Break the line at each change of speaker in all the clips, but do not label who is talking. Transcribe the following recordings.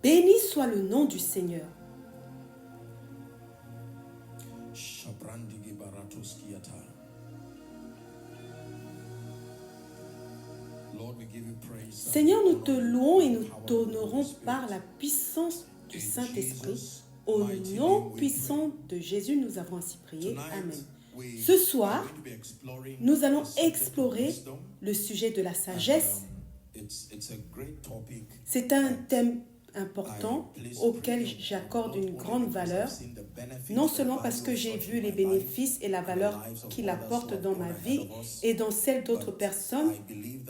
Béni soit le nom du Seigneur. Seigneur, nous te louons et nous t'honorons par la puissance du Saint-Esprit. Au nom puissant de Jésus, nous avons ainsi prié. Amen. Ce soir, nous allons explorer le sujet de la sagesse. C'est un thème important auquel j'accorde une grande valeur, non seulement parce que j'ai vu les bénéfices et la valeur qu'il apporte dans ma vie et dans celle d'autres personnes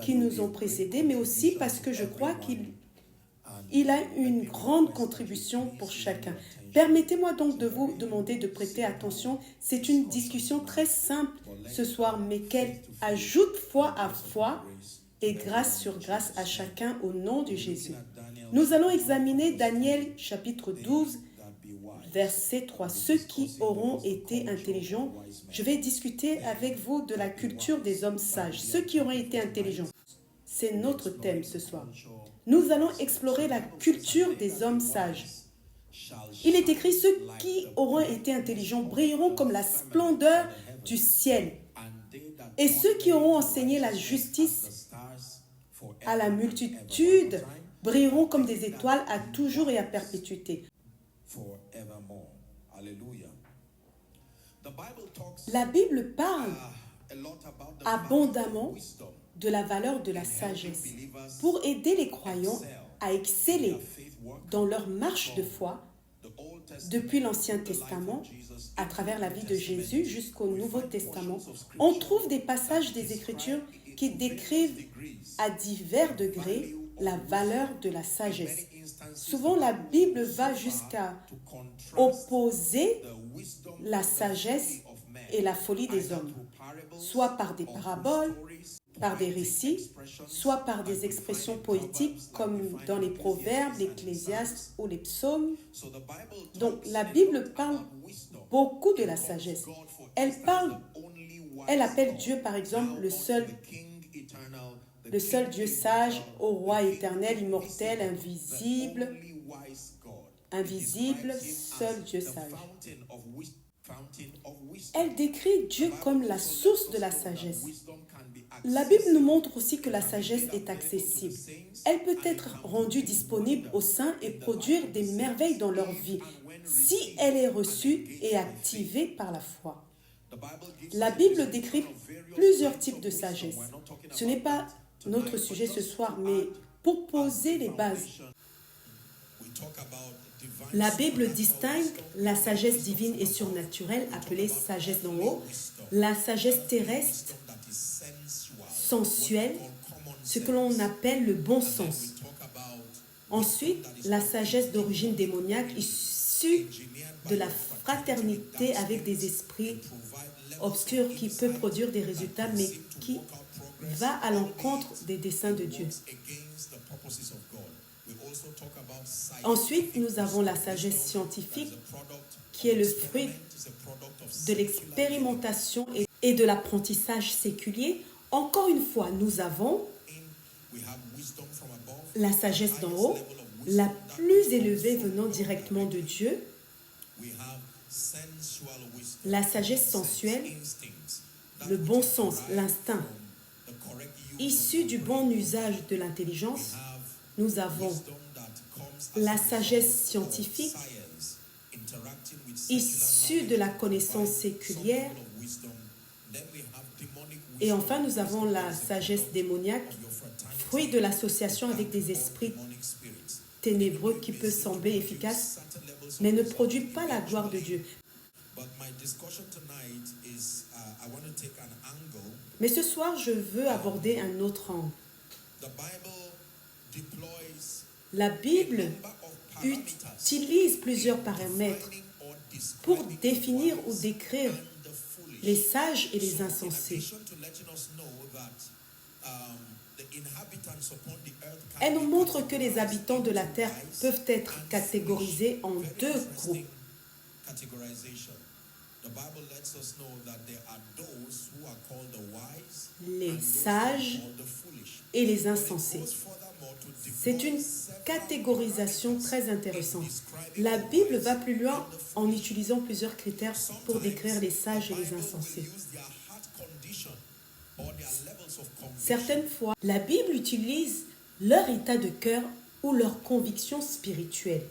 qui nous ont précédés, mais aussi parce que je crois qu'il a une grande contribution pour chacun. Permettez-moi donc de vous demander de prêter attention. C'est une discussion très simple ce soir, mais qu'elle ajoute foi à foi et grâce sur grâce à chacun au nom de Jésus. Nous allons examiner Daniel chapitre 12, verset 3. Ceux qui auront été intelligents, je vais discuter avec vous de la culture des hommes sages. Ceux qui auront été intelligents, c'est notre thème ce soir. Nous allons explorer la culture des hommes sages. Il est écrit, ceux qui auront été intelligents brilleront comme la splendeur du ciel. Et ceux qui auront enseigné la justice à la multitude brilleront comme des étoiles à toujours et à perpétuité. La Bible parle abondamment de la valeur de la sagesse pour aider les croyants à exceller dans leur marche de foi depuis l'Ancien Testament, à travers la vie de Jésus jusqu'au Nouveau Testament. On trouve des passages des Écritures qui décrivent à divers degrés la valeur de la sagesse. Souvent, la Bible va jusqu'à opposer la sagesse et la folie des hommes, soit par des paraboles, par des récits, soit par des expressions poétiques comme dans les Proverbes, l'Ecclésiaste ou les Psaumes. Donc, la Bible parle beaucoup de la sagesse. Elle appelle Dieu, par exemple, le seul Dieu sage, au roi éternel, immortel, invisible, seul Dieu sage. Elle décrit Dieu comme la source de la sagesse. La Bible nous montre aussi que la sagesse est accessible. Elle peut être rendue disponible aux saints et produire des merveilles dans leur vie si elle est reçue et activée par la foi. La Bible décrit plusieurs types de sagesse. Ce n'est pas notre sujet ce soir, mais pour poser les bases. La Bible distingue la sagesse divine et surnaturelle, appelée sagesse d'en haut, la sagesse terrestre, sensuelle, ce que l'on appelle le bon sens. Ensuite, la sagesse d'origine démoniaque, issue de la fraternité avec des esprits obscurs qui peut produire des résultats, mais qui va à l'encontre des desseins de Dieu. Ensuite, nous avons la sagesse scientifique, qui est le fruit de l'expérimentation et de l'apprentissage séculier. Encore une fois, nous avons la sagesse d'en haut, la plus élevée venant directement de Dieu, la sagesse sensuelle, le bon sens, l'instinct, issu du bon usage de l'intelligence. Nous avons la sagesse scientifique, issue de la connaissance séculière. Et enfin, nous avons la sagesse démoniaque, fruit de l'association avec des esprits ténébreux qui peut sembler efficace, mais ne produit pas la gloire de Dieu. Mais ce soir, je veux aborder un autre angle. La Bible utilise plusieurs paramètres pour définir ou décrire les sages et les insensés. Elle nous montre que les habitants de la terre peuvent être catégorisés en deux groupes. Les sages et les insensés. C'est une catégorisation très intéressante. La Bible va plus loin en utilisant plusieurs critères pour décrire les sages et les insensés. Certaines fois, la Bible utilise leur état de cœur ou leur conviction spirituelle.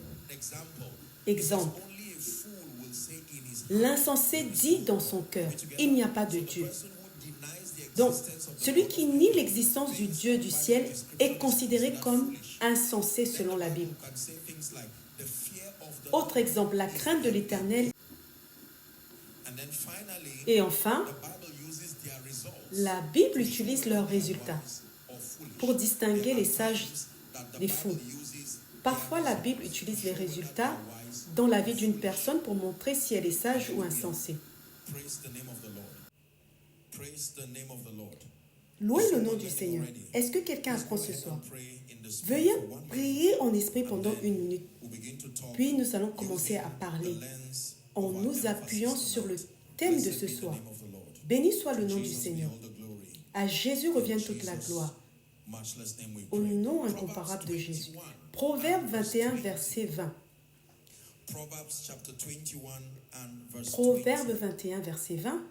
Exemple, l'insensé dit dans son cœur, il n'y a pas de Dieu. Donc, celui qui nie l'existence du Dieu du ciel est considéré comme insensé selon la Bible. Autre exemple, la crainte de l'Éternel. Et enfin, la Bible utilise leurs résultats pour distinguer les sages des fous. Parfois, la Bible utilise les résultats dans la vie d'une personne pour montrer si elle est sage ou insensée. Louez le nom du Seigneur. Est-ce que quelqu'un apprend ce soir? Veuillez prier en esprit pendant 1 minute. Puis nous allons commencer à parler en nous appuyant sur le thème de ce soir. Béni soit le nom du Seigneur. À Jésus revient toute la gloire. Au nom incomparable de Jésus. Proverbe 21, verset 20. Proverbe 21, verset 20.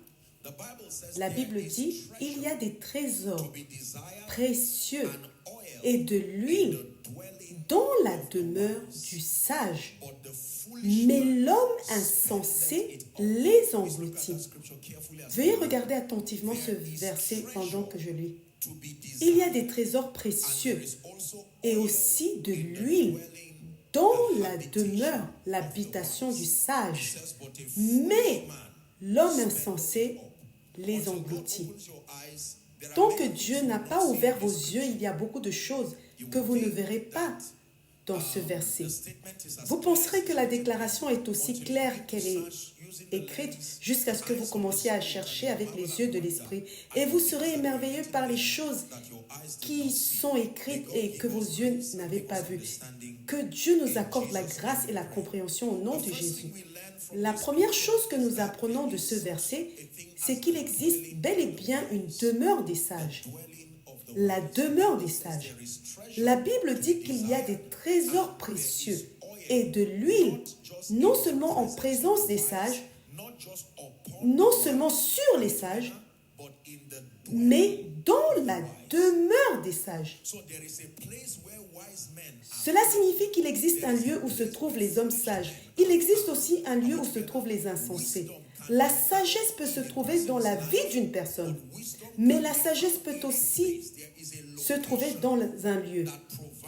La Bible dit, il y a des trésors précieux et de l'huile dans la demeure du sage, mais l'homme insensé les engloutit. Veuillez regarder attentivement ce verset pendant que je lis. Il y a des trésors précieux et aussi de l'huile dans la demeure, l'habitation du sage, mais l'homme insensé les engloutit. Tant que Dieu n'a pas ouvert vos yeux, il y a beaucoup de choses que vous ne verrez pas dans ce verset. Vous penserez que la déclaration est aussi claire qu'elle est écrite jusqu'à ce que vous commenciez à chercher avec les yeux de l'esprit. Et vous serez émerveillés par les choses qui sont écrites et que vos yeux n'avaient pas vues. Que Dieu nous accorde la grâce et la compréhension au nom de Jésus. La première chose que nous apprenons de ce verset, c'est qu'il existe bel et bien une demeure des sages. La demeure des sages. La Bible dit qu'il y a des trésors précieux et de l'huile, non seulement en présence des sages, non seulement sur les sages, mais dans la demeure des sages. Cela signifie qu'il existe un lieu où se trouvent les hommes sages. Il existe aussi un lieu où se trouvent les insensés. La sagesse peut se trouver dans la vie d'une personne, mais la sagesse peut aussi se trouver dans un lieu.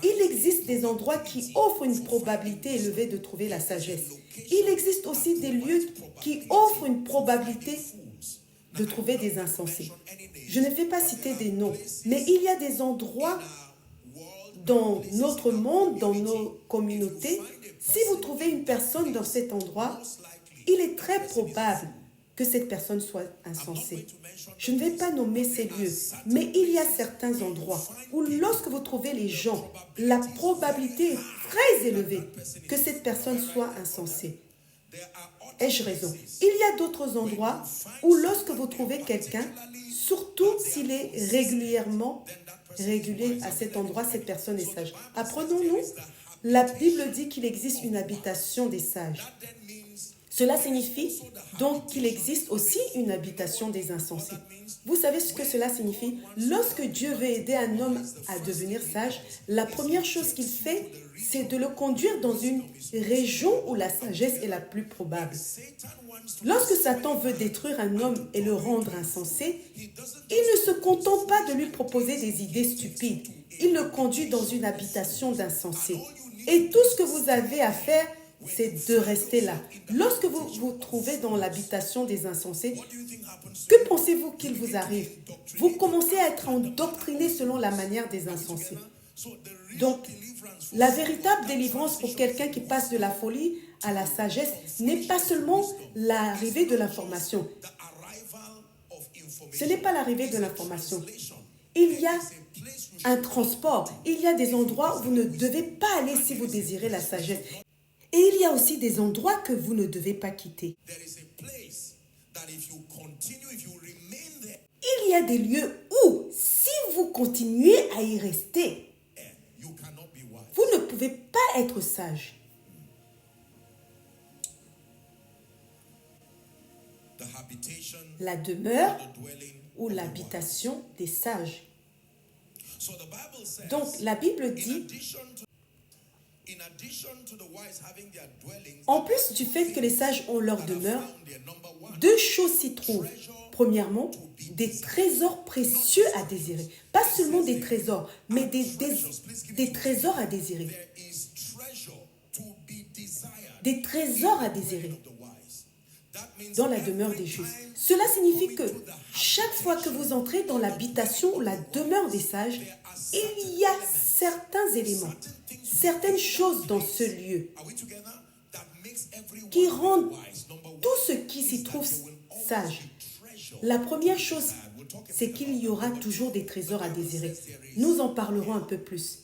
Il existe des endroits qui offrent une probabilité élevée de trouver la sagesse. Il existe aussi des lieux qui offrent une probabilité de trouver des insensés. Je ne vais pas citer des noms, mais il y a des endroits dans notre monde, dans nos communautés. Si vous trouvez une personne dans cet endroit, il est très probable que cette personne soit insensée. Je ne vais pas nommer ces lieux, mais il y a certains endroits où lorsque vous trouvez les gens, la probabilité est très élevée que cette personne soit insensée. Ai-je raison? Il y a d'autres endroits où lorsque vous trouvez quelqu'un, surtout s'il est régulier à cet endroit, cette personne est sage. Apprenons-nous, la Bible dit qu'il existe une habitation des sages. Cela signifie donc qu'il existe aussi une habitation des insensés. Vous savez ce que cela signifie? Lorsque Dieu veut aider un homme à devenir sage, la première chose qu'il fait, c'est de le conduire dans une région où la sagesse est la plus probable. Lorsque Satan veut détruire un homme et le rendre insensé, il ne se contente pas de lui proposer des idées stupides. Il le conduit dans une habitation d'insensés. Et tout ce que vous avez à faire, c'est de rester là. Lorsque vous vous trouvez dans l'habitation des insensés, que pensez-vous qu'il vous arrive? Vous commencez à être endoctriné selon la manière des insensés. Donc, la véritable délivrance pour quelqu'un qui passe de la folie à la sagesse n'est pas seulement l'arrivée de l'information. Ce n'est pas l'arrivée de l'information. Il y a un transport. Il y a des endroits où vous ne devez pas aller si vous désirez la sagesse. Et il y a aussi des endroits que vous ne devez pas quitter. Il y a des lieux où, si vous continuez à y rester, vous ne pouvez pas être sage. La demeure ou l'habitation des sages. Donc, la Bible dit, en plus du fait que les sages ont leur demeure, deux choses s'y trouvent. Premièrement, des trésors précieux à désirer. Pas seulement des trésors, mais des trésors à désirer. Des trésors à désirer dans la demeure des justes. Cela signifie que chaque fois que vous entrez dans l'habitation ou la demeure des sages, il y a certains éléments, certaines choses dans ce lieu qui rendent tout ce qui s'y trouve sage. La première chose, c'est qu'il y aura toujours des trésors à désirer. Nous en parlerons un peu plus.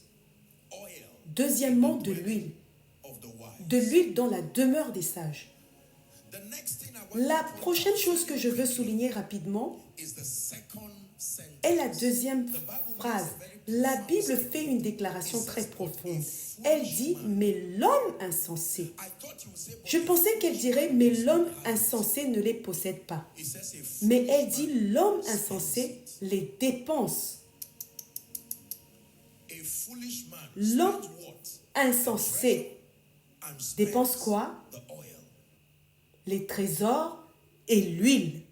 Deuxièmement, de l'huile. De l'huile dans la demeure des sages. La prochaine chose que je veux souligner rapidement est la deuxième phrase. La Bible fait une déclaration très profonde. Elle dit, mais l'homme insensé. Je pensais qu'elle dirait, mais l'homme insensé ne les possède pas. Mais elle dit, l'homme insensé les dépense. L'homme insensé dépense quoi? Les trésors et l'huile.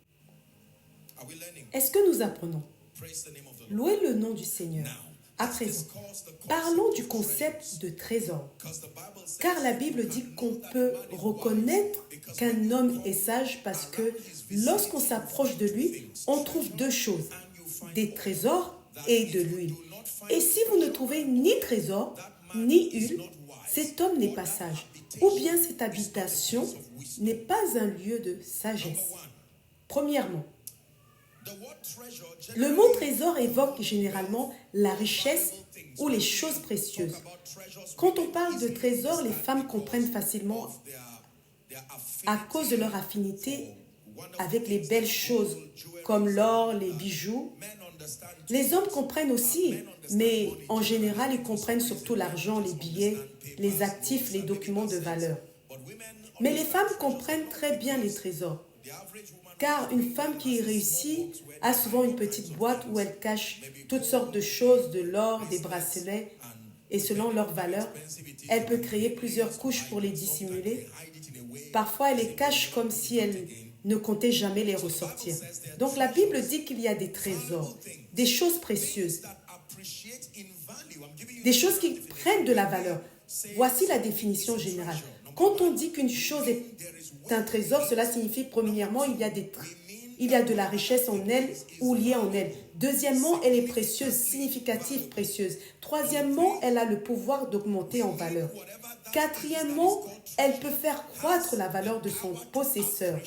Est-ce que nous apprenons? Louez le nom du Seigneur. À présent, parlons du concept de trésor. Car la Bible dit qu'on peut reconnaître qu'un homme est sage parce que lorsqu'on s'approche de lui, on trouve deux choses, des trésors et de l'huile. Et si vous ne trouvez ni trésor, ni huile, cet homme n'est pas sage. Ou bien cette habitation n'est pas un lieu de sagesse. Premièrement, le mot trésor évoque généralement la richesse ou les choses précieuses. Quand on parle de trésor, les femmes comprennent facilement à cause de leur affinité avec les belles choses comme l'or, les bijoux. Les hommes comprennent aussi, mais en général, ils comprennent surtout l'argent, les billets, les actifs, les documents de valeur. Mais les femmes comprennent très bien les trésors. Car une femme qui réussit a souvent une petite boîte où elle cache toutes sortes de choses, de l'or, des bracelets, et selon leur valeur, elle peut créer plusieurs couches pour les dissimuler. Parfois, elle les cache comme si elle ne comptait jamais les ressortir. Donc la Bible dit qu'il y a des trésors, des choses précieuses, des choses qui prennent de la valeur. Voici la définition générale. Quand on dit qu'une chose est un trésor, cela signifie premièrement, il y a de la richesse en elle ou liée en elle. Deuxièmement, elle est précieuse, significative, précieuse. Troisièmement, elle a le pouvoir d'augmenter en valeur. Quatrièmement, elle peut faire croître la valeur de son possesseur.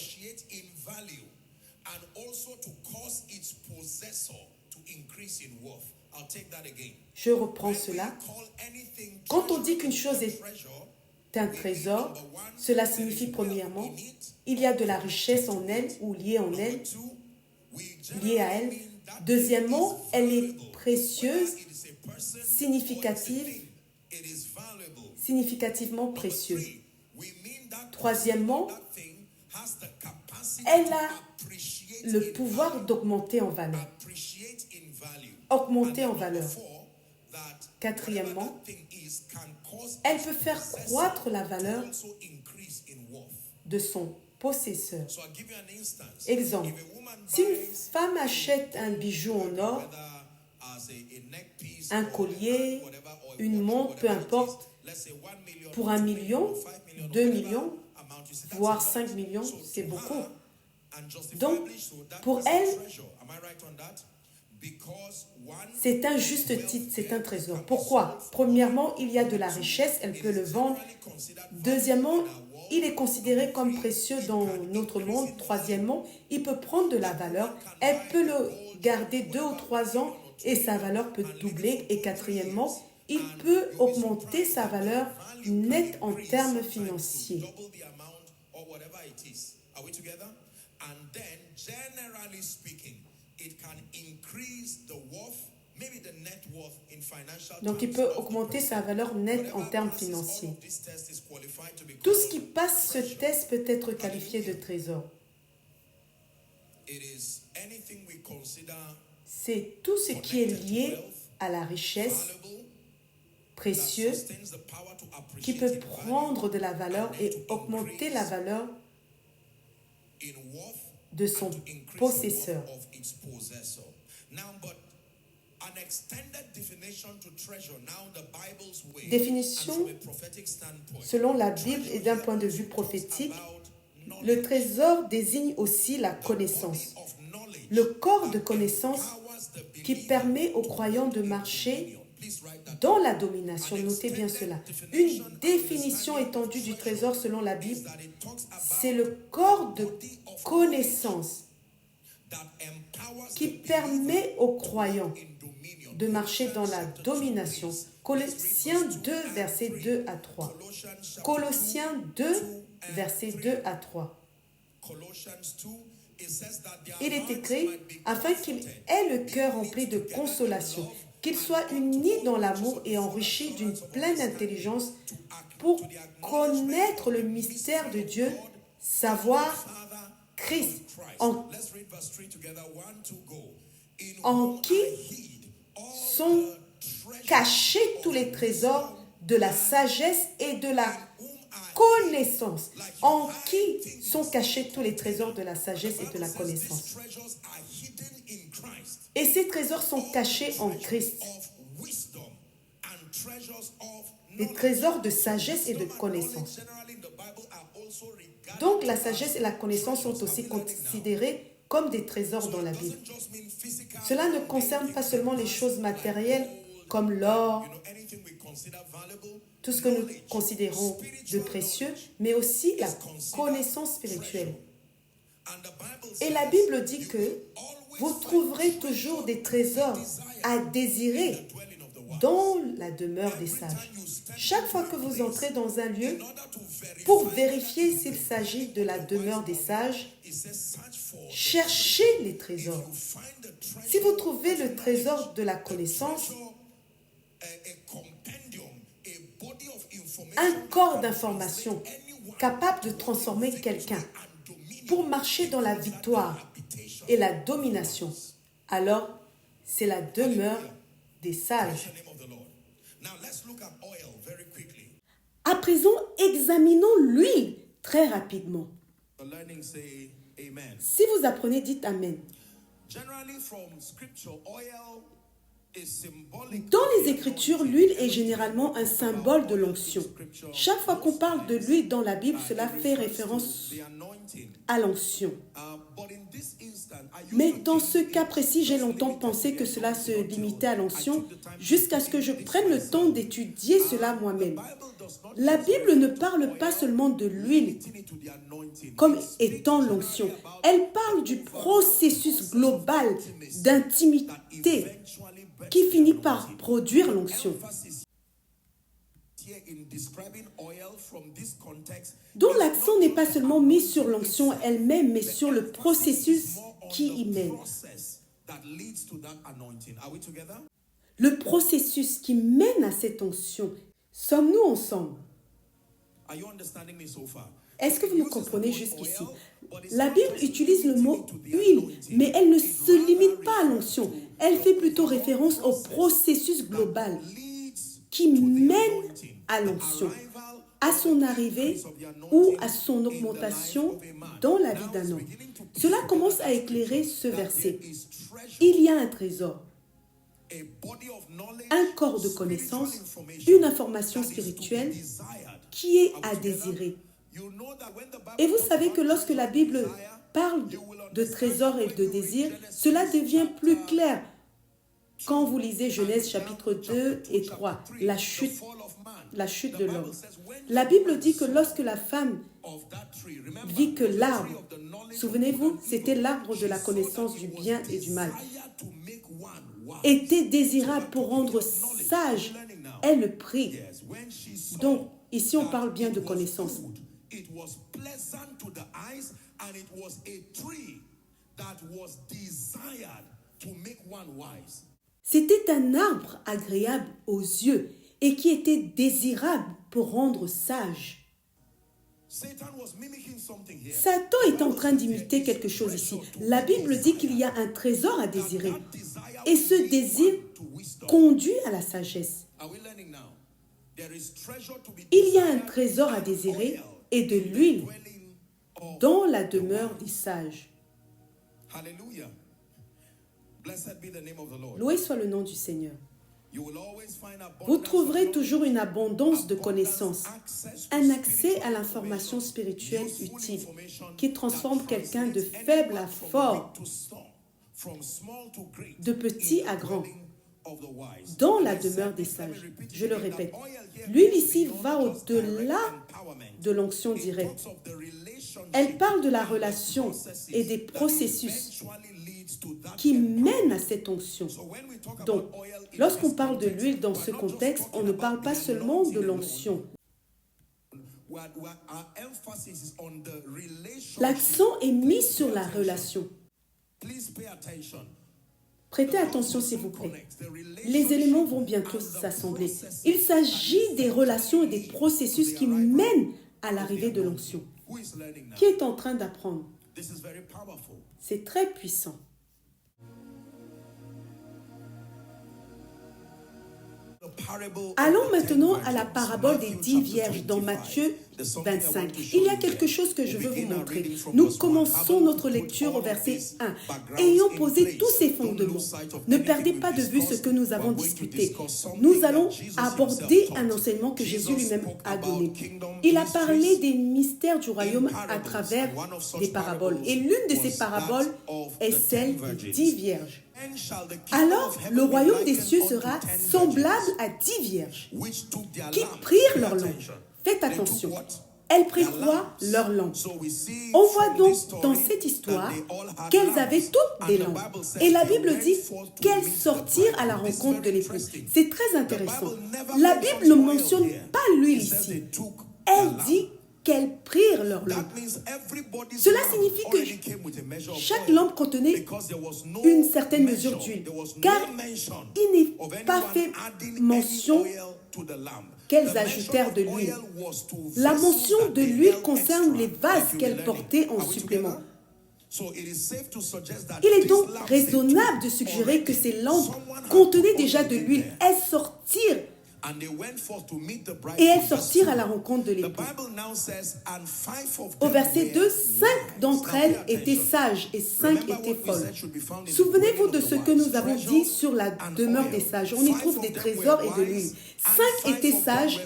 Je reprends cela. Quand on dit qu'une chose est un trésor, cela signifie premièrement, il y a de la richesse en elle ou liée en elle, liée à elle. Deuxièmement, elle est précieuse, significativement précieuse. Troisièmement, elle a le pouvoir d'augmenter en valeur. Augmenter en valeur. Quatrièmement, elle peut faire croître la valeur de son possesseur. Exemple, si une femme achète un bijou en or, un collier, une montre, peu importe, pour 1 million, 2 millions, voire 5 millions, c'est beaucoup. Donc, pour elle, c'est un juste titre, c'est un trésor. Pourquoi? Premièrement, il y a de la richesse, elle peut le vendre. Deuxièmement, il est considéré comme précieux dans notre monde. Troisièmement, il peut prendre de la valeur. Elle peut le garder 2 ou 3 ans et sa valeur peut doubler. Et quatrièmement, il peut augmenter sa valeur nette en termes financiers. Donc, il peut augmenter sa valeur nette en termes financiers. Tout ce qui passe ce test peut être qualifié de trésor. C'est tout ce qui est lié à la richesse, précieux, qui peut prendre de la valeur et augmenter la valeur de son possesseur. Définition selon la Bible et d'un point de vue prophétique, le trésor désigne aussi la connaissance, le corps de connaissance qui permet aux croyants de marcher dans la domination. Notez bien cela. Une définition étendue du trésor selon la Bible, c'est le corps de connaissance qui permet aux croyants de marcher dans la domination. Colossiens 2, versets 2 à 3. Colossiens 2, versets 2 à 3. Il est écrit, afin qu'il ait le cœur rempli de consolation, qu'il soit uni dans l'amour et enrichi d'une pleine intelligence pour connaître le mystère de Dieu, savoir Christ, en qui sont cachés tous les trésors de la sagesse et de la connaissance. En qui sont cachés tous les trésors de la sagesse et de la connaissance. Et ces trésors sont cachés en Christ. Des trésors de sagesse et de connaissance. Donc la sagesse et la connaissance sont aussi considérées comme des trésors dans la Bible. Cela ne concerne pas seulement les choses matérielles comme l'or, tout ce que nous considérons de précieux, mais aussi la connaissance spirituelle. Et la Bible dit que vous trouverez toujours des trésors à désirer dans la demeure des sages. Chaque fois que vous entrez dans un lieu, pour vérifier s'il s'agit de la demeure des sages, cherchez les trésors. Si vous trouvez le trésor de la connaissance, un corps d'information capable de transformer quelqu'un pour marcher dans la victoire et la domination, alors c'est la demeure des sages. À présent, examinons l'huile très rapidement. Si vous apprenez, dites Amen. Dans les Écritures, l'huile est généralement un symbole de l'onction. Chaque fois qu'on parle de l'huile dans la Bible, cela fait référence à l'onction. Mais dans ce cas précis, j'ai longtemps pensé que cela se limitait à l'onction jusqu'à ce que je prenne le temps d'étudier cela moi-même. La Bible ne parle pas seulement de l'huile comme étant l'onction. Elle parle du processus global d'intimité qui finit par produire l'onction. Donc l'accent n'est pas seulement mis sur l'onction elle-même, mais sur le processus qui y mène. Le processus qui mène à cette onction. Sommes-nous ensemble? Est-ce que vous me comprenez jusqu'ici? La Bible utilise le mot huile, mais elle ne se limite pas à l'onction. Elle fait plutôt référence au processus global qui mène à l'onction, à son arrivée ou à son augmentation dans la vie d'un homme. Cela commence à éclairer ce verset. Il y a un trésor, un corps de connaissance, une information spirituelle qui est à désirer. Et vous savez que lorsque la Bible parle de trésor et de désir, cela devient plus clair quand vous lisez Genèse chapitre 2 et 3, la chute de l'homme. La Bible dit que lorsque la femme vit que l'arbre, souvenez-vous, c'était l'arbre de la connaissance du bien et du mal, était désirable pour rendre sage, elle le prit. Donc, ici on parle bien de connaissance. C'était un arbre agréable aux yeux et qui était désirable pour rendre sage. Satan est en train d'imiter quelque chose ici. La Bible dit qu'il y a un trésor à désirer. Et ce désir conduit à la sagesse. Il y a un trésor à désirer et de l'huile dans la demeure des sages. Loué soit le nom du Seigneur. Vous trouverez toujours une abondance de connaissances, un accès à l'information spirituelle utile qui transforme quelqu'un de faible à fort, de petit à grand, dans la demeure des sages. Je le répète, l'huile ici va au-delà de l'onction directe. Elle parle de la relation et des processus qui mènent à cette onction. Donc, lorsqu'on parle de l'huile dans ce contexte, on ne parle pas seulement de l'onction. L'accent est mis sur la relation. Prêtez attention s'il vous plaît. Les éléments vont bientôt s'assembler. Il s'agit des relations et des processus qui mènent à l'arrivée de l'onction. Qui est en train d'apprendre? C'est très puissant. Allons maintenant à la parabole des 10 vierges dans Matthieu 25. Il y a quelque chose que je veux vous montrer. Nous commençons notre lecture au verset 1. Ayant posé tous ces fondements, ne perdez pas de vue ce que nous avons discuté. Nous allons aborder un enseignement que Jésus lui-même a donné. Il a parlé des mystères du royaume à travers des paraboles. Et l'une de ces paraboles est celle des 10 vierges. Alors, le royaume des cieux sera semblable à 10 vierges qui prirent leur lampe. Faites attention. Elles prirent quoi? Leur lampe. On voit donc dans cette histoire qu'elles avaient toutes des lampes. Et la Bible dit qu'elles sortirent à la rencontre de l'époux. C'est très intéressant. La Bible ne mentionne pas l'huile ici. Elle dit qu'elles prirent leur lampe. Cela signifie que chaque lampe contenait une certaine mesure d'huile, car il n'est pas fait mention qu'elles ajoutèrent de l'huile. La mention de l'huile concerne les vases qu'elles portaient en supplément. Il est donc raisonnable de suggérer que ces lampes contenaient déjà de l'huile. Elles sortirent et elles sortirent à la rencontre de l'époux. Au verset 2, 5 d'entre elles étaient sages et 5 étaient folles. Souvenez-vous de ce que nous avons dit sur la demeure des sages. On y trouve des trésors et de l'huile. 5 étaient sages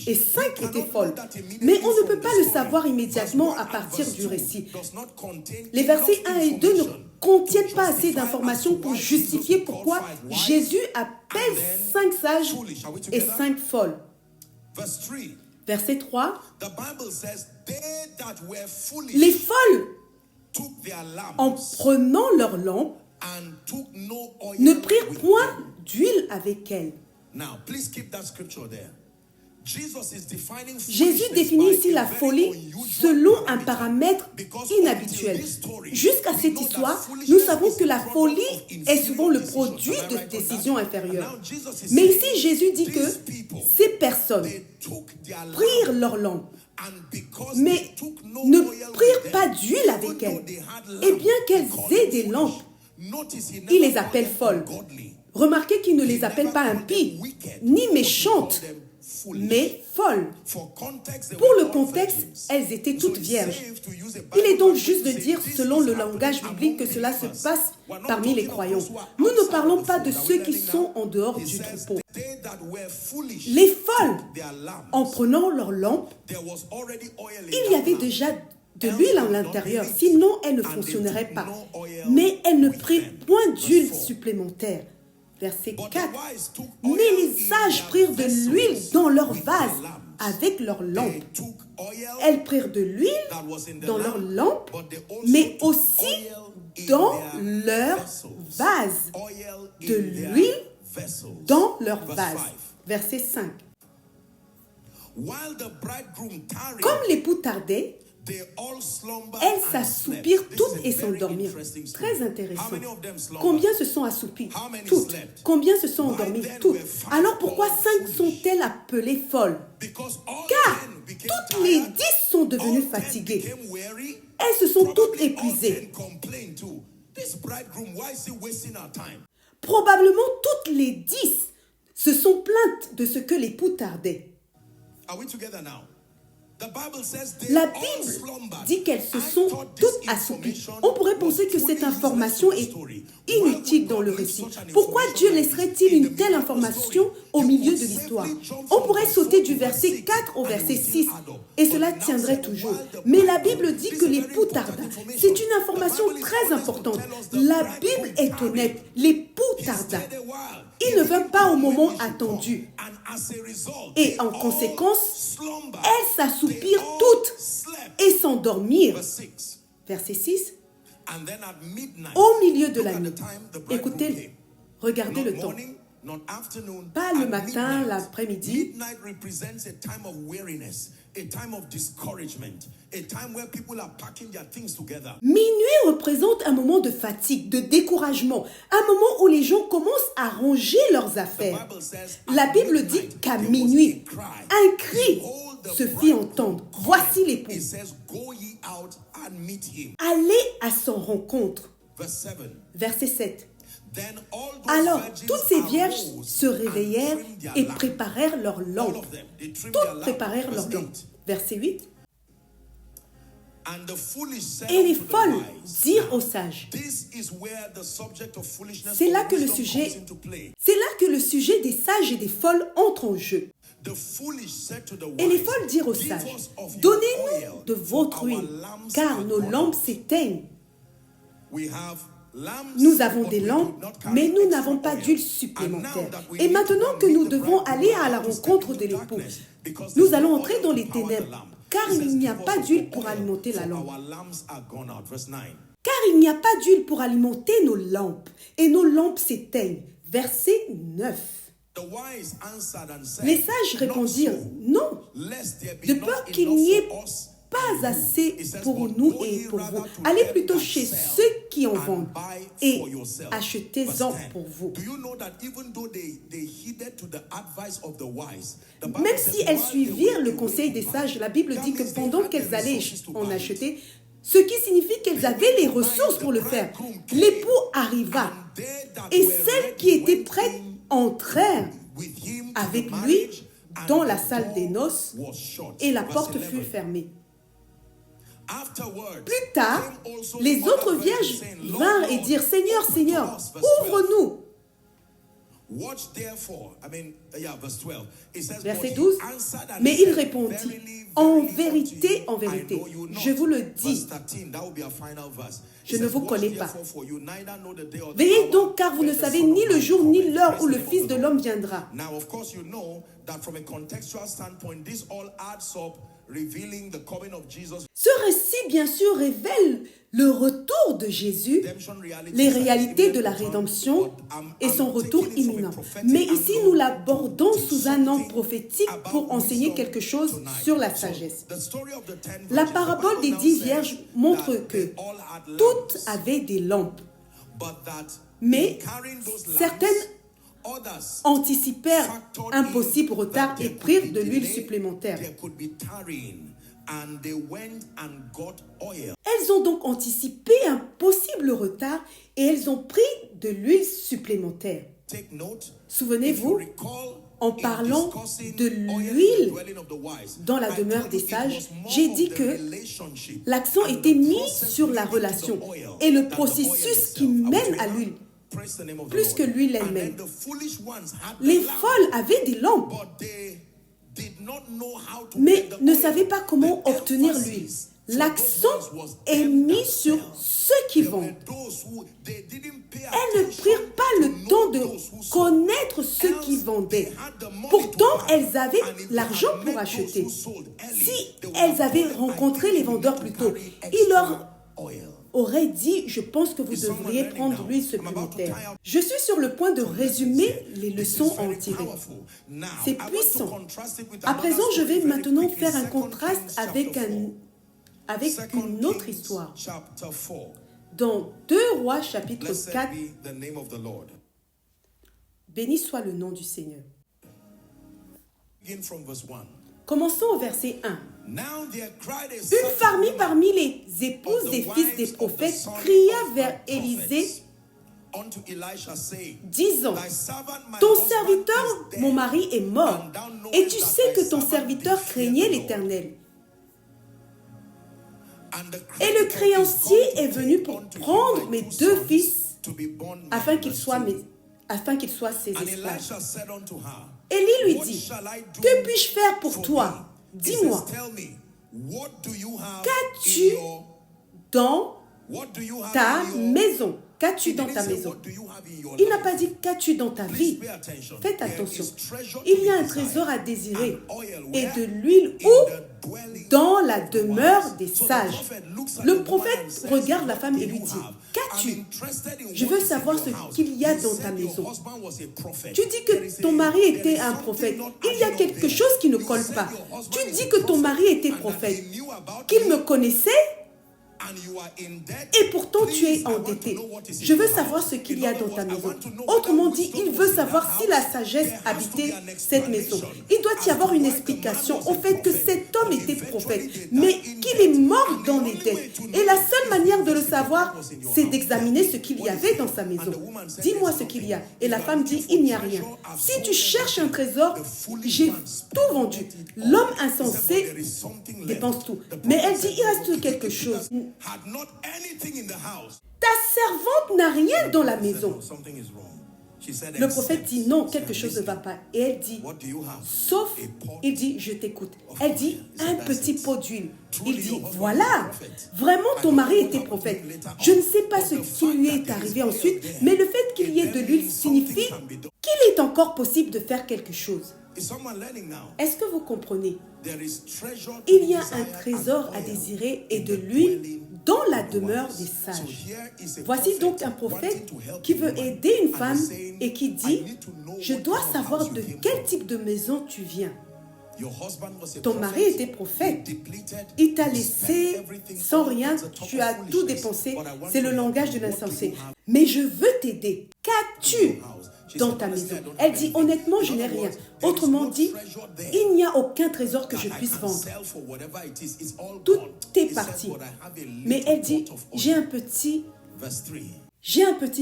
et 5 étaient folles. Mais on ne peut pas le savoir immédiatement à partir du récit. Les versets 1 et 2 ne contiennent pas assez d'informations pour justifier pourquoi Jésus appelle 5 sages et 5 folles. Verset 3. Les folles, en prenant leur lampe, ne prirent point d'huile avec elles. Jésus définit ici la folie selon un paramètre inhabituel. Jusqu'à cette histoire, nous savons que la folie est souvent le produit de décisions inférieures. Mais ici, Jésus dit que ces personnes prirent leur lampe, mais ne prirent pas d'huile avec elles. Et bien qu'elles aient des lampes, il les appelle folles. Remarquez qu'il ne les appelle pas impies, ni méchantes, mais folles. Pour le contexte, elles étaient toutes vierges. Il est donc juste de dire, selon le langage biblique, que cela se passe parmi les croyants. Nous ne parlons pas de ceux qui sont en dehors du troupeau. Les folles, en prenant leur lampe, il y avait déjà de l'huile à l'intérieur, sinon elles ne fonctionneraient pas. Mais elles ne prirent point d'huile supplémentaire. Verset 4. Mais les sages prirent de l'huile dans leur vase avec leur lampe. Elles prirent de l'huile dans leur lampe, mais aussi dans leur vase. De l'huile dans leur vase. Verset 5. Comme l'époux tardait, Elles s'assoupirent toutes et s'endormirent. Très intéressant. Combien se sont assoupies? Toutes. Combien se sont endormies? Toutes. Alors pourquoi 5 sont-elles appelées folles? Car toutes les 10 sont devenues fatiguées. Elles se sont toutes épuisées. Probablement toutes les 10 se sont plaintes de ce que l'époux tardait. La Bible dit qu'elles se sont toutes assoupies. On pourrait penser que cette information est inutile dans le récit. Pourquoi Dieu laisserait-il une telle information au milieu de l'histoire? On pourrait sauter du verset 4 au verset 6 et cela tiendrait toujours. Mais la Bible dit que l'époux tarda. C'est une information très importante. La Bible est honnête. L'époux tarda. Il ne vint pas au moment attendu. Et en conséquence, elles s'assoupirent toutes et s'endormirent. Verset 6. Au milieu de la nuit. Écoutez, regardez le temps. Pas le matin, l'après-midi. Minuit représente un moment de fatigue, de découragement, un moment où les gens commencent à ranger leurs affaires. La Bible dit qu'à minuit, un cri se fit entendre. Voici l'époux. Allez à son rencontre. Verset 7. Alors, toutes ces vierges se réveillèrent et préparèrent leurs lampes. Toutes préparèrent leurs lampes. Verset 8. Et les folles dirent aux sages. C'est là que le sujet des sages et des folles entre en jeu. Et les folles dirent aux sages, donnez-nous de votre huile, car nos lampes s'éteignent. Nous avons des lampes, mais nous n'avons pas d'huile supplémentaire. Et maintenant que nous devons aller à la rencontre de l'époux, nous allons entrer dans les ténèbres, car il n'y a pas d'huile pour alimenter la lampe. Car il n'y a pas d'huile pour alimenter nos lampes, et nos lampes s'éteignent. Verset 9. Les sages répondirent, non, de peur qu'il n'y ait pas assez pour nous et pour vous. Allez plutôt chez ceux qui en vendent et achetez-en pour vous. Même si elles suivirent le conseil des sages, la Bible dit que pendant qu'elles allaient en acheter, ce qui signifie qu'elles avaient les ressources pour le faire. L'époux arriva et celles qui étaient prêtes entrèrent avec lui dans la salle des noces et la porte fut fermée. Plus tard, les autres vierges vinrent et dirent, Seigneur, Seigneur, ouvre-nous. Verset 12, mais il répondit, en vérité, je vous le dis, je ne vous connais pas. Veillez donc, car vous ne savez ni le jour ni l'heure où le Fils de l'homme viendra. Ce récit, bien sûr, révèle le retour de Jésus, les réalités de la rédemption et son retour imminent. Mais ici, nous l'abordons sous un angle prophétique pour enseigner quelque chose sur la sagesse. La parabole des 10 vierges montre que toutes avaient des lampes, mais certaines anticipèrent un possible retard et prirent de l'huile supplémentaire. Elles ont donc anticipé un possible retard et elles ont pris de l'huile supplémentaire. Souvenez-vous, en parlant de l'huile dans la demeure des sages, j'ai dit que l'accent était mis sur la relation et le processus qui mène à l'huile, plus que l'huile elle-même. Les folles avaient des lampes, mais ne savaient pas comment obtenir l'huile. L'accent est mis sur ceux qui vendent. Elles ne prirent pas le temps de connaître ceux qui vendaient. Pourtant, elles avaient l'argent pour acheter. Si elles avaient rencontré les vendeurs plus tôt, ils leur auraient dit, je pense que vous devriez prendre l'huile supplémentaire. Je suis sur le point de résumer les leçons à en tirer. C'est puissant. À présent, je vais maintenant faire un contraste avec avec une autre histoire. Dans 2 Rois chapitre 4, béni soit le nom du Seigneur. Commençons au verset 1. Une famille parmi les épouses des fils des prophètes cria vers Élisée, disant, ton serviteur, mon mari, est mort, et tu sais que ton serviteur craignait l'Éternel. Et le créancier est venu pour prendre mes 2 fils afin qu'ils soient ses esclaves. Élie lui dit, que puis-je faire pour toi? Dis-moi, qu'as-tu dans ta maison? Qu'as-tu dans ta maison? Il n'a pas dit qu'as-tu dans ta vie. Faites attention. Il y a un trésor à désirer et de l'huile où? Dans la demeure des sages. Le prophète regarde la femme et lui dit, qu'as-tu? Je veux savoir ce qu'il y a dans ta maison. Tu dis que ton mari était un prophète. Il y a quelque chose qui ne colle pas. Tu dis que ton mari était prophète, qu'il me connaissait, et pourtant tu es endetté. Je veux savoir ce qu'il y a dans ta maison. Autrement dit, il veut savoir si la sagesse habitait cette maison. Il doit y avoir une explication au fait que cet homme était prophète, mais qu'il est mort dans les dettes. Et la seule manière de le savoir, c'est d'examiner ce qu'il y avait dans sa maison. Dis-moi ce qu'il y a. Et la femme dit, il n'y a rien. Si tu cherches un trésor, j'ai tout vendu. L'homme insensé dépense tout. Mais elle dit, il reste quelque chose. Ta servante n'a rien dans la maison. Le prophète dit non, quelque chose ne va pas. Et elle dit, sauf, il dit, je t'écoute. Elle dit, un petit pot d'huile. Il dit, voilà, vraiment ton mari était prophète. Je ne sais pas ce qui lui est arrivé ensuite, mais le fait qu'il y ait de l'huile signifie qu'il est encore possible de faire quelque chose. Est-ce que vous comprenez? Il y a un trésor à désirer et de l'huile dans la demeure des sages. Voici donc un prophète qui veut aider une femme et qui dit, je dois savoir de quel type de maison tu viens. Ton mari était prophète. Il t'a laissé sans rien, tu as tout dépensé. C'est le langage de l'insensé. Mais je veux t'aider. Qu'as-tu dans ta maison? Elle dit, honnêtement, je n'ai rien. Autrement dit, il n'y a aucun trésor que je puisse vendre. Tout est parti. Mais elle dit, j'ai un petit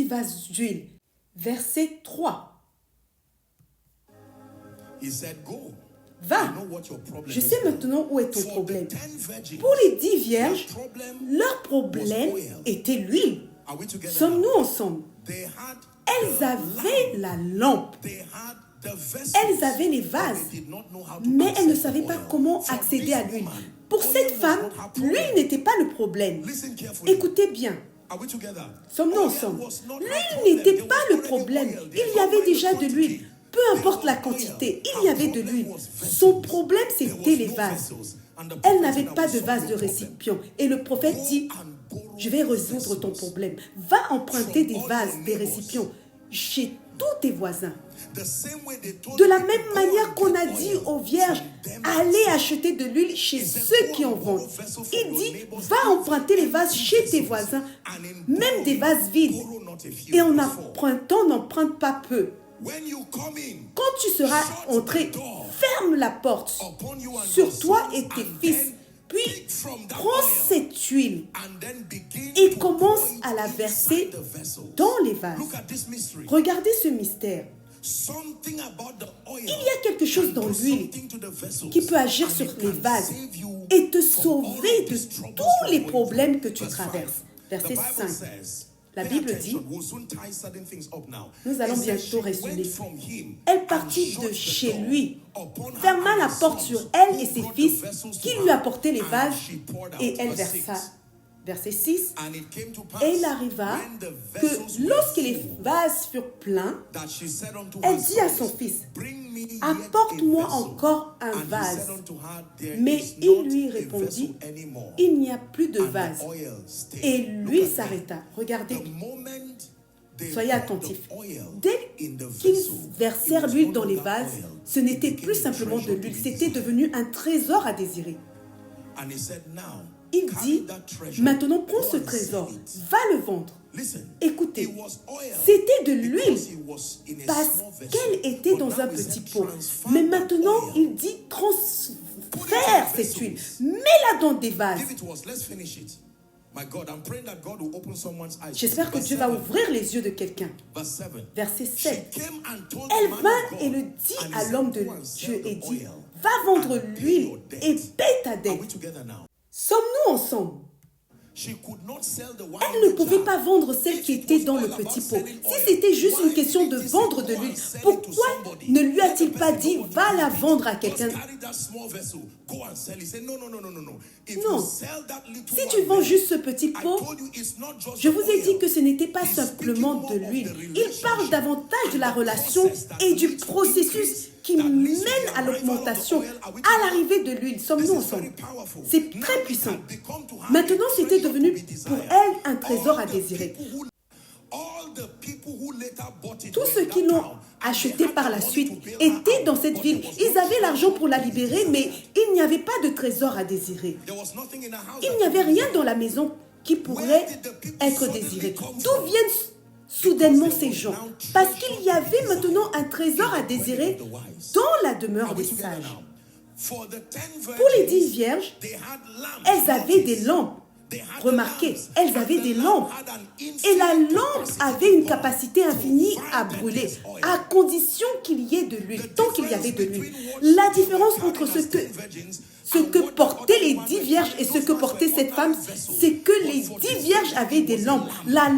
vase d'huile. Verset 3. Va, je sais maintenant où est ton problème. Pour les 10 vierges, leur problème était l'huile. Sommes-nous ensemble? Elles avaient la lampe. Elles avaient les vases. Mais elles ne savaient pas comment accéder à l'huile. Pour cette femme, l'huile n'était pas le problème. Écoutez bien. Sommes-nous ensemble? L'huile n'était pas le problème. Il y avait déjà de l'huile. Peu importe la quantité, il y avait de l'huile. Son problème, c'était les vases. Elle n'avait pas de vase de récipient. Et le prophète dit, je vais résoudre ton problème. Va emprunter des vases, des récipients chez tous tes voisins. De la même manière qu'on a dit aux vierges, allez acheter de l'huile chez ceux qui en vendent. Il dit, va emprunter les vases chez tes voisins, même des vases vides. Et en empruntant, n'emprunte pas peu. Quand tu seras entré, ferme la porte sur toi et tes fils. Puis, prends cette huile et commence à la verser dans les vases. Regardez ce mystère. Il y a quelque chose dans l'huile qui peut agir sur les vases et te sauver de tous les problèmes que tu traverses. Verset 5. La Bible dit, nous allons bientôt résumer. Elle partit de chez lui, ferma la porte sur elle et ses fils qui lui apportaient les vases et elle versa. Verset 6. Et il arriva que lorsque les vases furent pleins, elle dit à son fils, apporte-moi encore un vase. Mais il lui répondit, il n'y a plus de vase. Et l'huile s'arrêta. Regardez, soyez attentifs. Dès qu'ils versèrent l'huile dans les vases, ce n'était plus simplement de l'huile, c'était devenu un trésor à désirer. il dit, maintenant prends ce trésor, va le vendre. Écoutez, c'était de l'huile parce qu'elle était dans un petit pot. Mais maintenant, il dit, transfère cette huile, mets-la dans des vases. J'espère que Dieu va ouvrir les yeux de quelqu'un. Verset 7. Elle vint et le dit à l'homme de Dieu et dit, va vendre l'huile et paie ta dette. Sommes-nous ensemble? Elle ne pouvait pas vendre celle qui était dans le petit pot. Si c'était juste une question de vendre de l'huile, pourquoi ne lui a-t-il pas dit, va la vendre à quelqu'un? Non. Si tu vends juste ce petit pot, je vous ai dit que ce n'était pas simplement de l'huile. Il parle davantage de la relation et du processus qui mène à l'augmentation, à l'arrivée de l'huile. Sommes-nous ensemble? C'est très puissant. Maintenant, c'était devenu pour elle un trésor à désirer. Tous ceux qui l'ont acheté par la suite étaient dans cette ville. Ils avaient l'argent pour la libérer, mais il n'y avait pas de trésor à désirer. Il n'y avait rien dans la maison qui pourrait être désiré. D'où viennent soudainement ces gens? Parce qu'il y avait maintenant un trésor à désirer dans la demeure des sages. Pour les 10 vierges, elles avaient des lampes. Remarquez, elles avaient des lampes. Et la lampe avait une capacité infinie à brûler, à condition qu'il y ait de l'huile, tant qu'il y avait de l'huile. La différence entre ce que portaient les 10 vierges et ce que portait cette femme, c'est que les 10 vierges avaient des lampes. La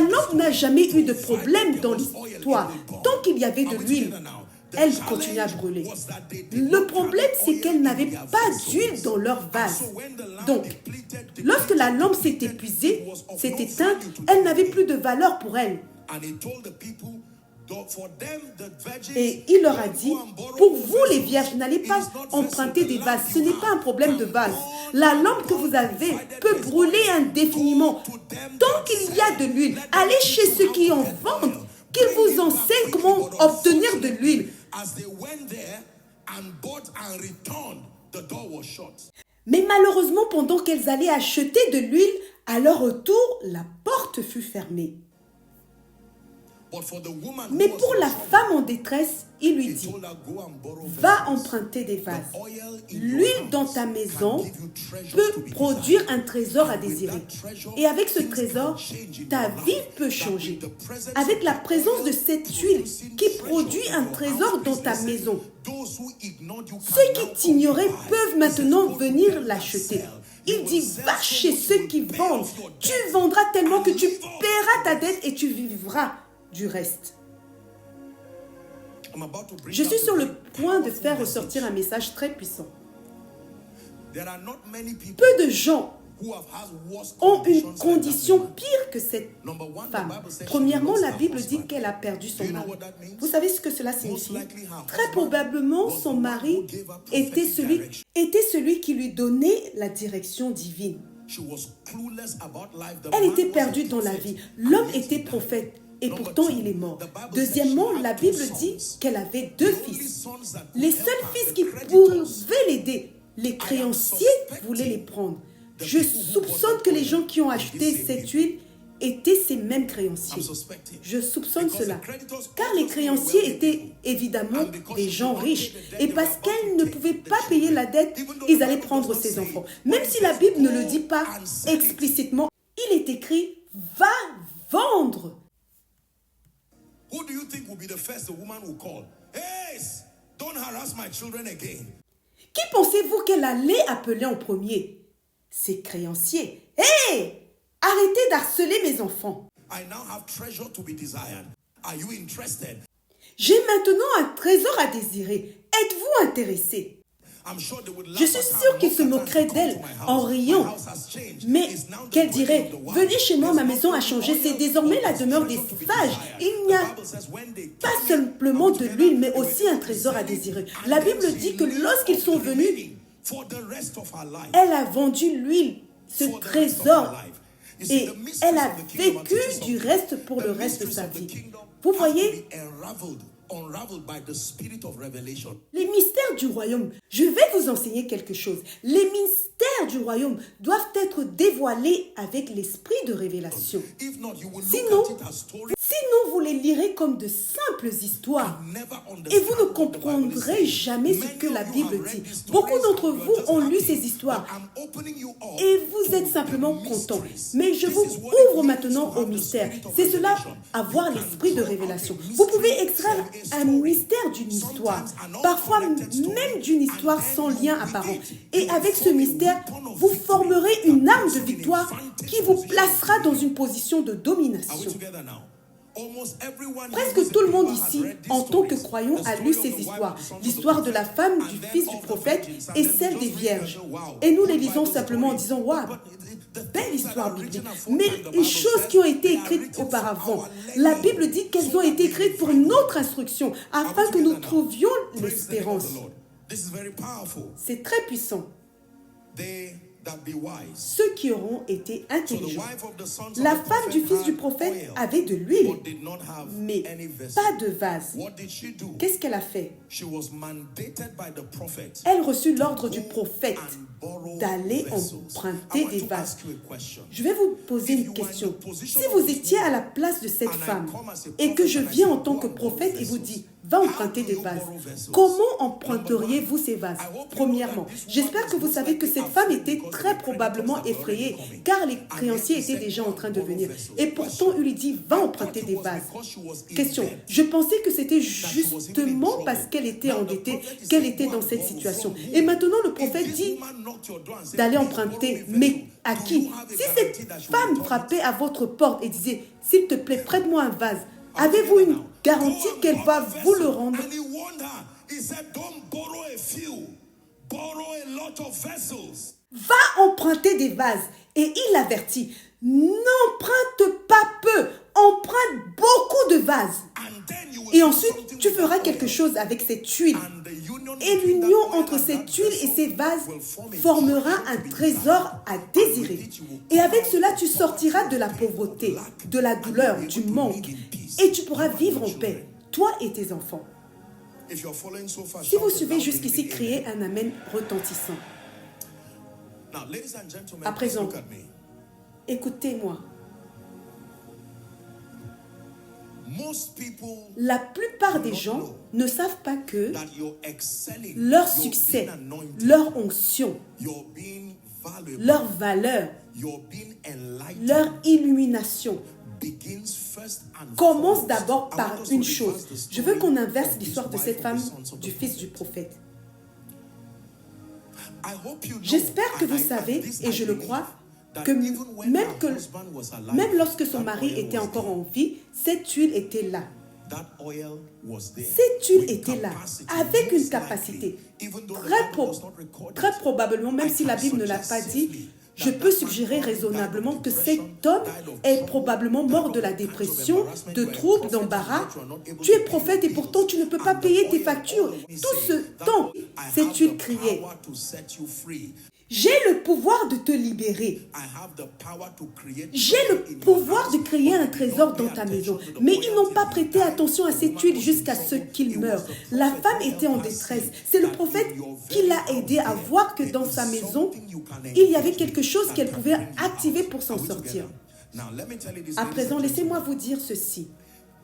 lampe n'a jamais eu de problème dans l'histoire. Tant qu'il y avait de l'huile, elle continuait à brûler. Le problème, c'est qu'elle n'avait pas d'huile dans leur vase. Donc, lorsque la lampe s'est épuisée, s'est éteinte, elle n'avait plus de valeur pour elle. Et il leur a dit, pour vous les vierges, n'allez pas emprunter des vases. Ce n'est pas un problème de vase. La lampe que vous avez peut brûler indéfiniment. Tant qu'il y a de l'huile, allez chez ceux qui en vendent, qu'ils vous enseignent comment obtenir de l'huile. Mais malheureusement, pendant qu'elles allaient acheter de l'huile, à leur retour, la porte fut fermée. Mais pour la femme en détresse, il lui dit, va emprunter des vases. L'huile dans ta maison peut produire un trésor à désirer. Et avec ce trésor, ta vie peut changer. Avec la présence de cette huile qui produit un trésor dans ta maison, ceux qui t'ignoraient peuvent maintenant venir l'acheter. Il dit, va chez ceux qui vendent. Tu vendras tellement que tu paieras ta dette et tu vivras du reste. Je suis sur le point de faire ressortir un message très puissant. Peu de gens ont une condition pire que cette femme. Premièrement, la Bible dit qu'elle a perdu son mari. Vous savez ce que cela signifie? Très probablement, son mari était celui qui lui donnait la direction divine. Elle était perdue dans la vie. L'homme était prophète. Et pourtant, il est mort. Deuxièmement, la Bible dit qu'elle avait 2 fils. Les seuls fils qui pouvaient l'aider, les créanciers voulaient les prendre. Je soupçonne que les gens qui ont acheté cette huile étaient ces mêmes créanciers. Je soupçonne cela. Car les créanciers étaient évidemment des gens riches. Et parce qu'elles ne pouvaient pas payer la dette, ils allaient prendre ses enfants. Même si la Bible ne le dit pas explicitement, il est écrit « va vendre ».
Who do you think will be the first the woman will call? Hey, don't harass my children again.
Qui pensez-vous qu'elle allait appeler en premier? Ses créanciers. Hey, arrêtez d'harceler mes enfants.
I now have treasure to be desired. Are you interested?
J'ai maintenant un trésor à désirer. Êtes-vous intéressé? Je suis sûre qu'il se moquerait d'elle en riant, mais qu'elle dirait « Venez chez moi, ma maison a changé, c'est désormais la demeure des sages. Il n'y a pas simplement de l'huile, mais aussi un trésor à désirer. » La Bible dit que lorsqu'ils sont venus, elle a vendu l'huile, ce trésor, et elle a vécu du reste pour le reste de sa vie. Vous voyez,
unraveled by the spirit of revelation.
Les mystères du royaume, je vais vous enseigner quelque chose. Les mystères du royaume doivent être dévoilés avec l'esprit de révélation.
If not, you will
Sinon,
look at it as story
Sinon, vous les lirez comme de simples histoires
and never
et vous
understand
ne
what the Bible is
comprendrez
saying.
jamais ce
Many
que la
of you
Bible
have read
dit.
these
Beaucoup
stories
d'entre
and you
vous
are just
ont lu
happy,
ces histoires
but I'm opening you up
et vous êtes
to
simplement
the
content.
mysteries.
Mais je
This
vous
is what it
ouvre
means
maintenant
to
au
have the
mystère.
spirit of
C'est cela,
revelation.
avoir
You can
l'esprit de
draw out
révélation.
a
Vous pouvez
mystery
extraire
from a
un
story.
mystère d'une histoire,
Sometimes an
parfois
unconnected story,
même d'une histoire
and then
sans
you
lien
with
apparent.
it,
Et
you
avec ce
form a
mystère,
weapon of
vous
victory
formerez
that
une arme
puts
de
you in a
victoire
vantage
qui vous
position
placera
to
dans
win.
une position de
Are we
domination.
together now? Almost everyone
Presque
who is a
tout le monde
believer has
ici,
read these
en tant que
stories.
croyant,
The
a
story
lu
of
ces
the wife
histoires.
of the sons of the
L'histoire de la
prophet,
femme,
and
du
then
fils du
of the
prophète
virgins, and
et
then
celle
just
des
read and
vierges.
say, wow,
Et nous
good
les lisons
Bible
simplement en
story.
disant, waouh,
But the
belle
things that
histoire
are
biblique.
written
Mais
aforetime, the
les
Bible
choses
says,
qui ont été
they are
écrites
written
auparavant,
for our
la
learning,
Bible dit qu'elles
so
ont
that
été
we
écrites pour
find
notre instruction, afin que nous
together now?
trouvions
Praise the name of
l'espérance.
the Lord. This is very powerful.
C'est très puissant.
They that be wise.
Ceux qui auront été
So the
intelligents.
wife of the sons of
La
the
femme du
prophet
fils du
had
prophète
oil,
avait de l'huile,
but did not have
mais
any vessel.
pas de vase.
What did she do?
Qu'est-ce qu'elle a fait?
She was mandated by the prophet
Elle reçut l'ordre du prophète
and borrow
d'aller
vessels.
emprunter
I want
des
to
vases.
ask you a question.
Je vais vous poser une question. Si vous étiez à la place de cette femme et que je viens en tant que prophète et vous dis, va emprunter des vases, comment emprunteriez-vous ces vases? Premièrement, j'espère que vous savez que cette femme était très probablement effrayée car les créanciers étaient déjà en train de venir. Et pourtant, il lui dit, va emprunter des vases. Question, je pensais que c'était justement parce qu'elle était endettée qu'elle était dans cette situation. Et maintenant, le prophète dit d'aller emprunter. Mais à qui? Si cette femme frappait à votre porte et disait, s'il te plaît, prête-moi un vase, avez-vous une garantie qu'elle va vous le rendre?
And he warned her. He said, don't borrow a few, borrow a lot of vessels.
Va emprunter des vases. Et il l'avertit, n'emprunte pas peu, emprunte beaucoup de vases.
And then you will
Et
do
ensuite,
something
tu
with
feras
that
quelque
oil.
chose avec cette huile.
And the union
Et
between
l'union
that oil
entre
and
cette
that
huile et
vessel
ces vases
will form a
formera
treasure
un
to be
trésor à
desired.
désirer.
And with it you will
Et avec
come
cela,
out
tu
of
sortiras
poverty,
de la
pain,
pauvreté,
lack,
de la
and
douleur,
you'll be
du
able to
manque.
live in peace.
Et tu pourras
You and
vivre
your
en paix,
children.
toi et tes enfants.
If you're following so far,
Si
shout
vous
a
suivez
loud
jusqu'ici,
amen.
criez un amen retentissant.
Now, ladies and gentlemen,
À présent,
look at me.
écoutez-moi.
Most people
La plupart des gens ne savent pas que
that you're excelling,
leur
you're
succès,
being anointed,
leur onction,
you're being valuable,
leur valeur,
you're being enlightened,
leur illumination
begins first and
commence
foremost.
d'abord
I
par
want us to
une
reverse
chose.
the story
Je veux qu'on inverse
of this
l'histoire de
wife
cette
of the
femme
sons of the
du fils
prophet.
du prophète.
I hope you know,
J'espère que
and
vous
I-
savez,
this
et
I
je le
believe,
crois,
that
que
even when
même,
her
que
husband was alive,
même lorsque son
that
mari
oil
était
was
encore
there.
en vie, cette huile était là.
That oil was there.
Cette huile
With
était là,
capacity,
avec une
most
capacité.
likely, even though the
Très,
Bible does not record
très
it.
probablement, même
I
si la
can
Bible ne l'a
suggest
pas dit,
safely
je
that
peux
that man
suggérer
probably died of
raisonnablement que
depression,
cet homme
died of
est
trouble,
probablement
died
mort
of
de la
all kinds of
dépression,
embarrassment.
de
You are a
troubles,
prophet,
d'embarras.
but you are not able
Tu
to
es
pay
prophète
your
et pourtant tu ne peux
bills.
pas
And the
payer tes
oil
factures.
always
Tout
says
ce
that
temps,
I
cette
have
huile
the
criait,
power to set you free.
j'ai le pouvoir de te libérer.
I have the power to create
J'ai
treasure
le
in your
pouvoir
house,
de créer
but
un
you
trésor
don't
dans
pay
ta
attention
maison.
to the
Mais
oil
ils n'ont pas
till he
prêté
died.
attention à
The
cette
man
huile
was in
jusqu'à ce
trouble.
qu'il
It was
meure.
the
La
prophet
femme
who
était en
helped her
détresse.
see
C'est le
that
prophète
in your
qui
very
l'a aidé à
house
voir que
there
dans
is
sa maison,
something you can
il y avait
engage
quelque
in
chose
that
qu'elle
can
pouvait
bring you
activer
out.
pour s'en
Are we
sortir.
together? Now, let me tell you this,
À
ladies
présent,
and
laissez-moi
gentlemen.
vous dire ceci.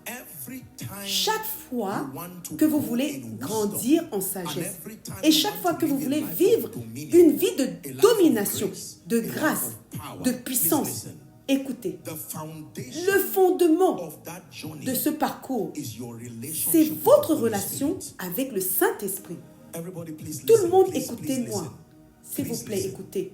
Every time
Chaque fois
you want to
que vous
grow
voulez
in
grandir
wisdom,
en sagesse,
and every time
et
you
chaque
want
fois
to
que vous
live a
voulez
life of
vivre
dominion,
une vie
a
de
life of
domination,
grace,
de
a life
grâce,
of power,
de
please
puissance,
listen.
écoutez,
The foundation
le fondement
of that journey
de ce parcours,
is your relationship
c'est
with
votre
the Holy
relation
Spirit.
avec le Saint-Esprit.
Everybody, please
Tout le
listen,
monde,
please, please
écoutez-moi.
listen.
S'il vous
Please
plaît,
listen.
écoutez.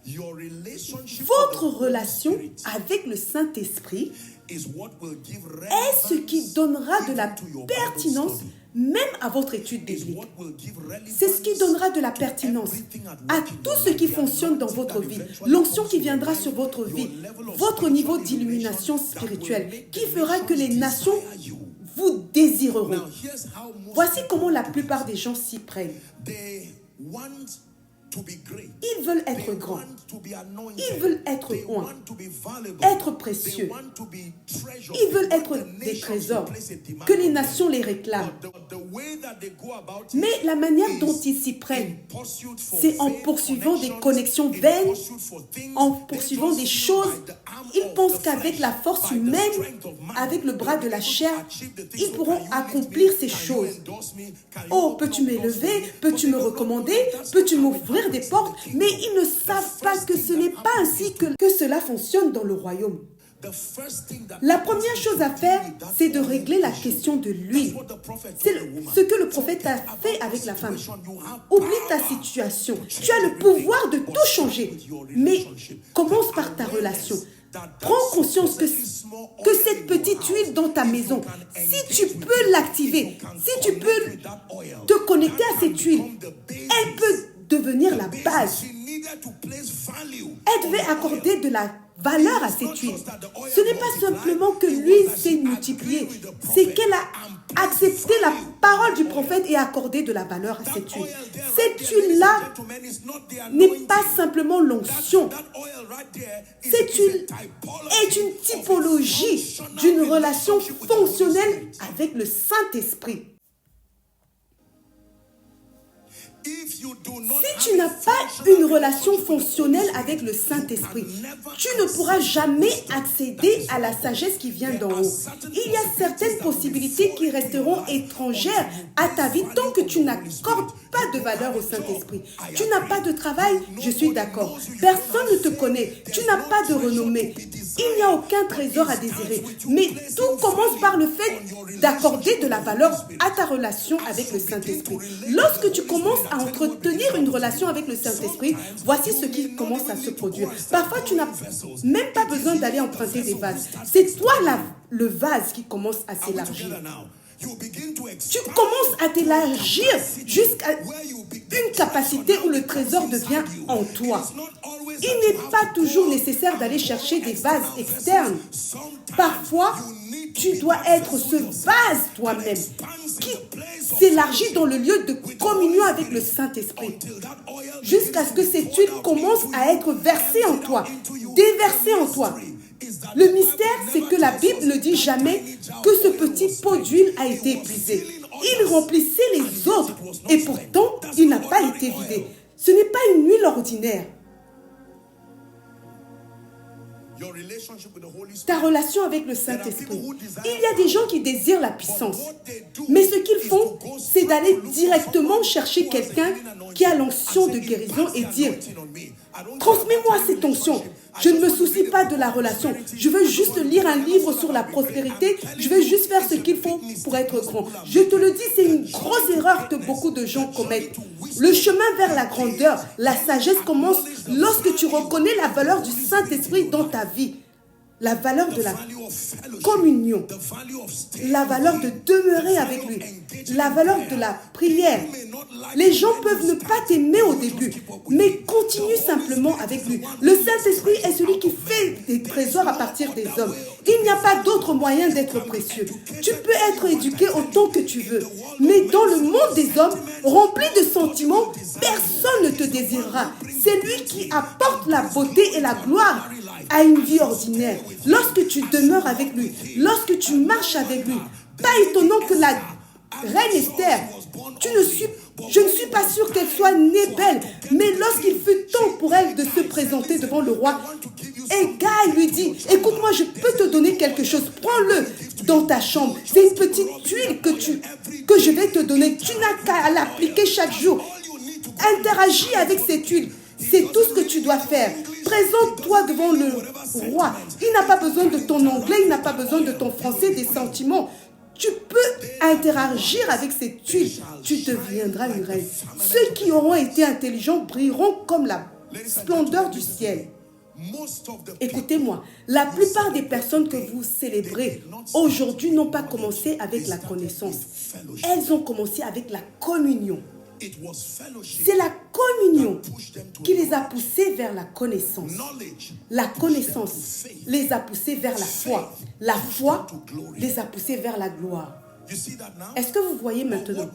Your relationship
Votre
with the Holy
relation
Spirit
avec le Saint-Esprit
is what will give
est ce qui donnera de la
even to your Bible
pertinence
study.
même à votre étude
Is
biblique.
what will give
C'est ce qui donnera de la
to
pertinence
everything at
à
work in
tout
your
ce
life.
qui
The
fonctionne dans
anointing
votre
that
vie,
eventually
l'onction
comes
qui
to your
viendra
life,
sur votre
your
vie,
level of
votre niveau
spiritual
d'illumination
illumination that will
spirituelle
make
qui
the
fera que les
nations
nations
desire you.
vous désireront.
Now, here's how most
Voici
people
comment la
do it.
plupart des gens s'y prennent.
They want
Ils veulent être grands. Ils veulent être oints, être précieux. Ils veulent être des trésors, que les nations les réclament. Mais la manière dont ils s'y prennent, c'est en poursuivant des connexions vaines, en poursuivant des choses. Ils pensent qu'avec la force humaine, avec le bras de la chair, ils pourront accomplir ces choses. Oh, peux-tu m'élever? Peux-tu me recommander? Peux-tu m'ouvrir des portes? Mais ils ne savent pas que ce n'est pas ainsi que cela fonctionne dans le royaume. La première chose à faire, c'est de régler la question de l'huile. C'est ce que le prophète a fait avec la femme. Oublie ta situation. Tu as le pouvoir de tout changer. Mais commence par ta relation. Prends conscience que cette petite huile dans ta maison, si tu peux l'activer, si tu peux te connecter à cette huile, elle peut devenir la base. Elle devait accorder de la valeur à cette huile. Ce n'est pas simplement que l'huile s'est multipliée, c'est qu'elle a accepté la parole du prophète et accordé de la valeur à cette huile. Cette huile-là n'est pas simplement l'onction. Cette huile est une typologie d'une relation fonctionnelle avec le Saint-Esprit. Si tu n'as pas une relation fonctionnelle avec le Saint-Esprit, tu ne pourras jamais accéder à la sagesse qui vient d'en haut. Il y a certaines possibilités qui resteront étrangères à ta vie tant que tu n'accordes pas de valeur au Saint-Esprit. Tu n'as pas de travail, je suis d'accord. Personne ne te connaît, tu n'as pas de renommée. Il n'y a aucun trésor à désirer. Mais tout commence par le fait d'accorder de la valeur à ta relation avec le Saint-Esprit. Lorsque tu commences à entretenir une relation avec le Saint-Esprit, voici ce qui commence à se produire. Parfois, tu n'as même pas besoin d'aller emprunter des vases. C'est toi le vase qui commence à s'élargir. Tu commences à t'élargir jusqu'à une capacité où le trésor devient en toi. Il n'est pas toujours nécessaire d'aller chercher des vases externes. Parfois, tu dois être ce vase toi-même qui s'élargit dans le lieu de communion avec le Saint-Esprit jusqu'à ce que cette huile commence à être versée en toi, déversée en toi. Le mystère, c'est que la Bible ne dit jamais que ce petit pot d'huile a été épuisé. Il remplissait les autres et pourtant, il n'a pas été vidé. Ce n'est pas une huile ordinaire. Ta relation avec le Saint-Esprit. Il y a des gens qui désirent la puissance. Mais ce qu'ils font, c'est d'aller directement chercher quelqu'un qui a l'onction de guérison et dire « Transmets-moi cette onction. Je ne me soucie pas de la relation. Je veux juste lire un livre sur la prospérité. Je veux juste faire ce qu'il faut pour être grand. » Je te le dis, c'est une grosse erreur que beaucoup de gens commettent. Le chemin vers la grandeur, la sagesse commence lorsque tu reconnais la valeur du Saint-Esprit dans ta vie. La valeur de la communion, la valeur de demeurer avec lui, la valeur de la prière. Les gens peuvent ne pas t'aimer au début, mais continue simplement avec lui. Le Saint-Esprit est celui qui fait des trésors à partir des hommes. Il n'y a pas d'autre moyen d'être précieux. Tu peux être éduqué autant que tu veux, mais dans le monde des hommes, rempli de sentiments, personne ne te désirera. C'est lui qui apporte la beauté et la gloire à une vie ordinaire. Lorsque tu demeures avec lui, lorsque tu marches avec lui, pas étonnant que la reine Esther, je ne suis pas sûre qu'elle soit née belle, mais lorsqu'il fut temps pour elle de se présenter devant le roi, Hegai lui dit, écoute-moi, je peux te donner quelque chose, prends-le dans ta chambre, c'est une petite huile que je vais te donner, tu n'as qu'à l'appliquer chaque jour, interagis avec cette huile. C'est tout ce que tu dois faire. Présente-toi devant le roi. Il n'a pas besoin de ton anglais, il n'a pas besoin de ton français, des sentiments. Tu peux interagir avec cette huile. Tu deviendras une reine. Ceux qui auront été intelligents brilleront comme la splendeur du ciel. Écoutez-moi, la plupart des personnes que vous célébrez aujourd'hui n'ont pas commencé avec la connaissance. Elles ont commencé avec la communion. C'est la communion qui les a poussés vers la connaissance. La connaissance les a poussés vers la foi. La foi les a poussés vers la gloire. Est-ce que vous voyez maintenant?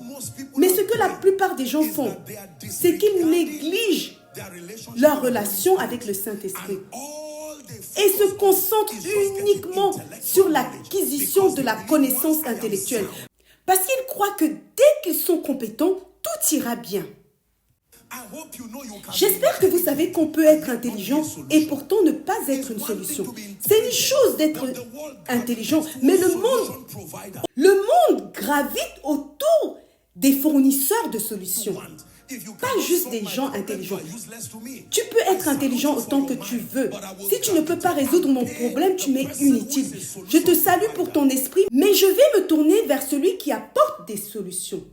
Mais ce que la plupart des gens font, c'est qu'ils négligent leur relation avec le Saint-Esprit et se concentrent uniquement sur l'acquisition de la connaissance intellectuelle. Parce qu'ils croient que dès qu'ils sont compétents, tout ira bien. J'espère que vous savez qu'on peut être intelligent et pourtant ne pas être une solution. C'est une chose d'être intelligent, mais le monde gravite autour des fournisseurs de solutions. Pas juste des gens intelligents. Tu peux être intelligent autant que tu veux. Si tu ne peux pas résoudre mon problème, tu m'es inutile. Je te salue pour ton esprit, mais je vais me tourner vers celui qui apporte des solutions.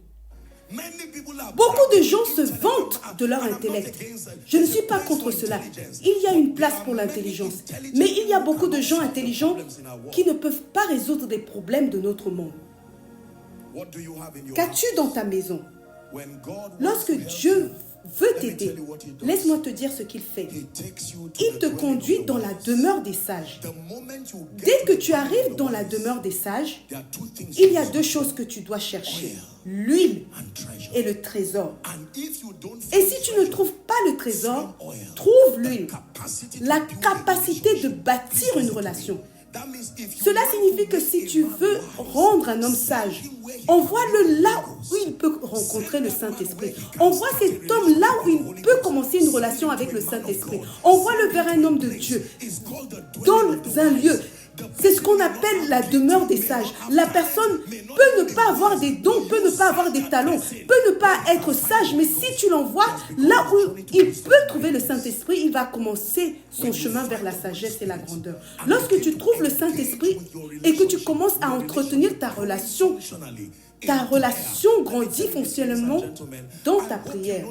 Beaucoup de gens se vantent de leur intellect. Je ne suis pas contre cela. Il y a une place pour l'intelligence. Mais il y a beaucoup de gens intelligents qui ne peuvent pas résoudre des problèmes de notre monde. Qu'as-tu dans ta maison? Lorsque Dieu veut t'aider, laisse-moi te dire ce qu'il fait. Il te conduit dans la demeure des sages. Dès que tu arrives dans la demeure des sages, il y a deux choses que tu dois chercher: l'huile et le trésor. Et si tu ne trouves pas le trésor, trouve l'huile, la capacité de bâtir une relation. Cela signifie que si tu veux rendre un homme sage, envoie-le là où il peut rencontrer le Saint-Esprit. Envoie cet homme là où il peut commencer une relation avec le Saint-Esprit. Envoie-le vers un homme de Dieu, dans un lieu. C'est ce qu'on appelle la demeure des sages. La personne peut ne pas avoir des dons, peut ne pas avoir des talents, peut ne pas être sage, mais si tu l'envoies là où il peut trouver le Saint-Esprit, il va commencer son chemin vers la sagesse et la grandeur. Lorsque tu trouves le Saint-Esprit et que tu commences à entretenir ta relation grandit fonctionnellement dans ta prière.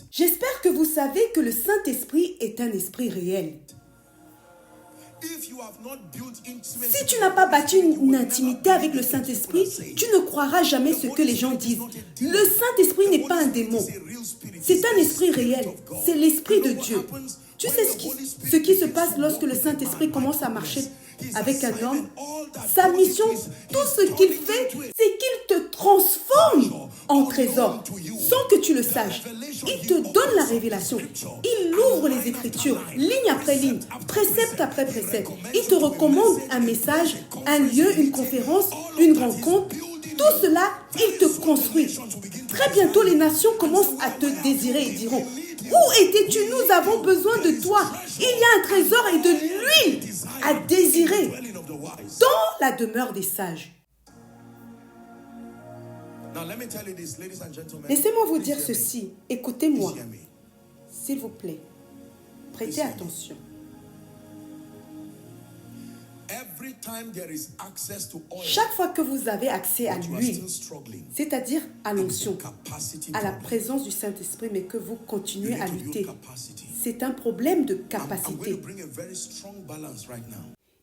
J'espère que vous savez que le Saint-Esprit est un esprit réel. Si tu n'as pas bâti une intimité avec le Saint-Esprit, tu ne croiras jamais ce que les gens disent. Le Saint-Esprit n'est pas un démon. C'est un esprit réel. C'est l'Esprit de Dieu. Tu sais ce qui se passe lorsque le Saint-Esprit commence à marcher avec un homme? Sa mission, tout ce qu'il fait, c'est qu'il te transforme en trésor sans que tu le saches. Il te donne la révélation. Il ouvre les Écritures, ligne après ligne, précepte après précepte. Il te recommande un message, un lieu, une conférence, une rencontre. Tout cela, il te construit. Très bientôt, les nations commencent à te désirer et diront: où étais-tu? Nous avons besoin de toi. Il y a un trésor et de l'huile à désirer dans la demeure des sages. Laissez-moi vous dire ceci. Écoutez-moi, s'il vous plaît. Prêtez attention. Chaque fois que vous avez accès à l'huile, c'est-à-dire à l'onction, à la présence du Saint-Esprit, mais que vous continuez à lutter, c'est un problème de capacité.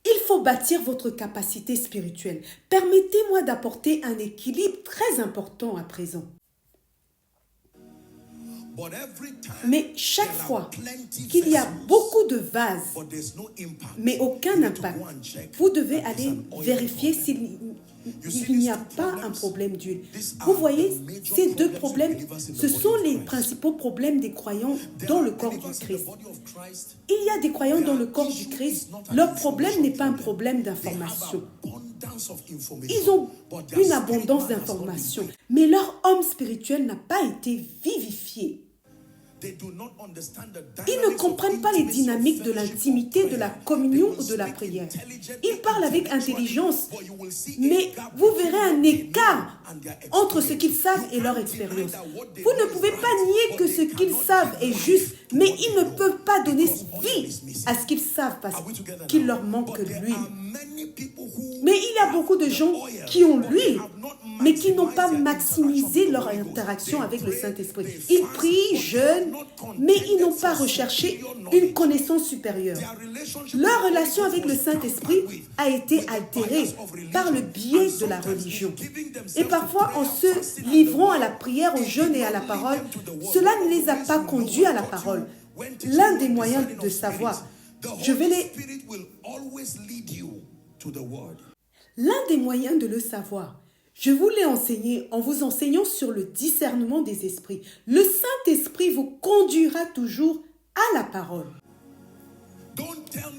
Il faut bâtir votre capacité spirituelle. Permettez-moi d'apporter un équilibre très important à présent. Mais chaque fois qu'il y a beaucoup de vases, mais aucun impact, vous devez aller vérifier s'il n'y a pas un problème d'huile. Vous voyez, ces deux problèmes, ce sont les principaux problèmes des croyants dans le corps du Christ. Il y a des croyants dans le corps du Christ, leur problème n'est pas un problème d'information. Ils ont une abondance d'informations, mais leur homme spirituel n'a pas été vivifié. Ils ne comprennent pas les dynamiques de l'intimité, de la communion ou de la prière. Ils parlent avec intelligence, mais vous verrez un écart entre ce qu'ils savent et leur expérience. Vous ne pouvez pas nier que ce qu'ils savent est juste, mais ils ne peuvent pas donner vie à ce qu'ils savent parce qu'il leur manque l'huile. Mais il y a beaucoup de gens qui ont l'huile, mais qui n'ont pas maximisé leur interaction avec le Saint-Esprit. Ils prient, jeûnent, mais ils n'ont pas recherché une connaissance supérieure. Leur relation avec le Saint-Esprit a été altérée par le biais de la religion. Et parfois, en se livrant à la prière, au jeûne et à la parole, cela ne les a pas conduits à la parole. L'un des moyens de savoir, L'un des moyens de le savoir, je vous l'ai enseigné en vous enseignant sur le discernement des esprits. Le Saint-Esprit vous conduira toujours à la parole.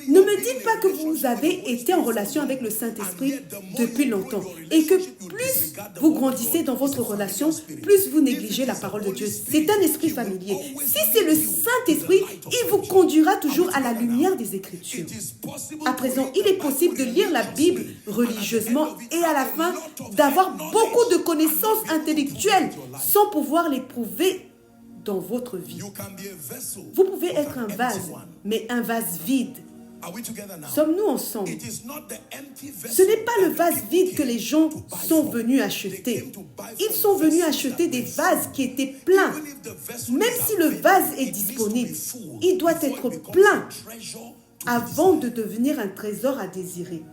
Ne me dites pas que vous avez été en relation avec le Saint-Esprit depuis longtemps et que plus vous grandissez dans votre relation, plus vous négligez la parole de Dieu. C'est un esprit familier. Si c'est le Saint-Esprit, il vous conduira toujours à la lumière des Écritures. À présent, il est possible de lire la Bible religieusement et à la fin d'avoir beaucoup de connaissances intellectuelles sans pouvoir l'éprouver dans votre vie. Vous pouvez être un vase, mais un vase vide. Sommes-nous ensemble? Ce n'est pas le vase vide que les gens sont venus acheter. Ils sont venus acheter des vases qui étaient pleins. Même si le vase est disponible, il doit être plein avant de devenir un trésor à désirer.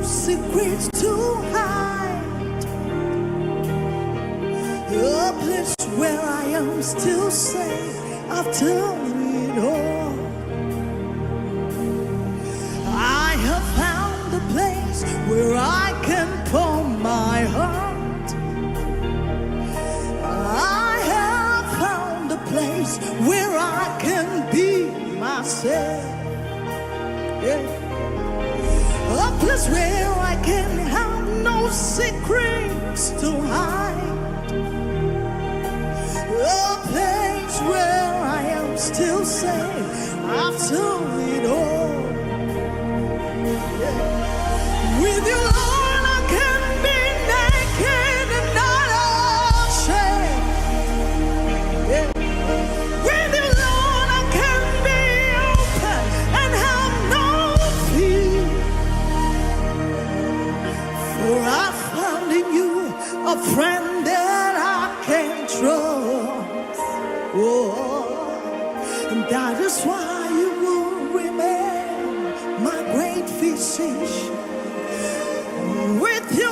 Secrets to hide, a place where I am still safe after it all. I have found a place where I can pour my heart. I have found a place where I can be myself. Yeah. A place where I can have no secrets to hide. A place where I am still safe after it all. Yeah. With you, Lord, I can be naked and not ashamed. Yeah. With you, Lord, I can be open and have no fear. For I found in you a friend that I can trust. Oh, and that is why you will remain my great physician. With you